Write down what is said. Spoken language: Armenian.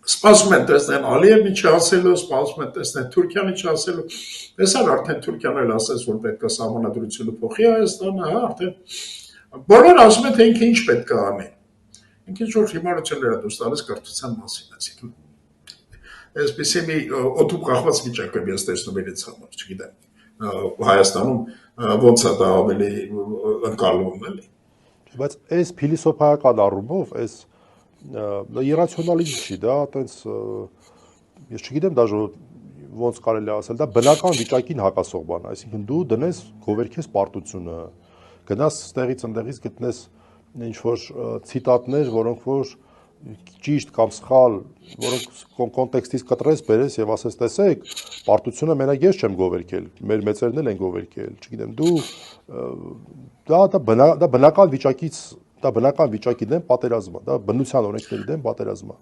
Սպասում են տեսնեն Ալիևն ինչ ասելու, սպասում են տեսնեն Թուրքիան ինչ ասելու։ Տեսան արդեն Թուրքիան էլ ասեց, որ պետք է սահմանադրությունը փոխի Հայաստանը, հա, արդեն բոլորը ասում են, թե ինքը ինչ պետք է անի։ Ինքը ինչ-որ հիմարություններ է դուրս տալիս կրթության մասին, այսինքն այսպեսի մի օդում կախված վիճակ եմ ես տեսնում իրենց համար, չգիտեմ Հայաստանում ոնց է դա ավելի ընկալվում էլի։ Բայց այս փիլիսոփայական առումով, այս իրացիոնալիզմ չի, դա այտենց ես չգիտեմ դաժե ոնց կարելի է ասել, դա բնական վիճակին հակասող բան է, այսինքն դու դնես գովերքես պարտությունը, գնաս ստեղից ընդեղից գտնես ինչ-որ ցիտատներ, որոնք որ ճիշտ կամ սխալ, որոնք կոնտեքստից կտրես, բերես եւ ասես, տեսեք, պարտությունը մենակ ես չեմ գովերքել, մեր մեծերն էլ են գովերքել, չգիտեմ, դու դա բնական վիճակից, դա բնական վիճակի դեմ պատերազմ է, դա բնության օրենքների դեմ պատերազմ է։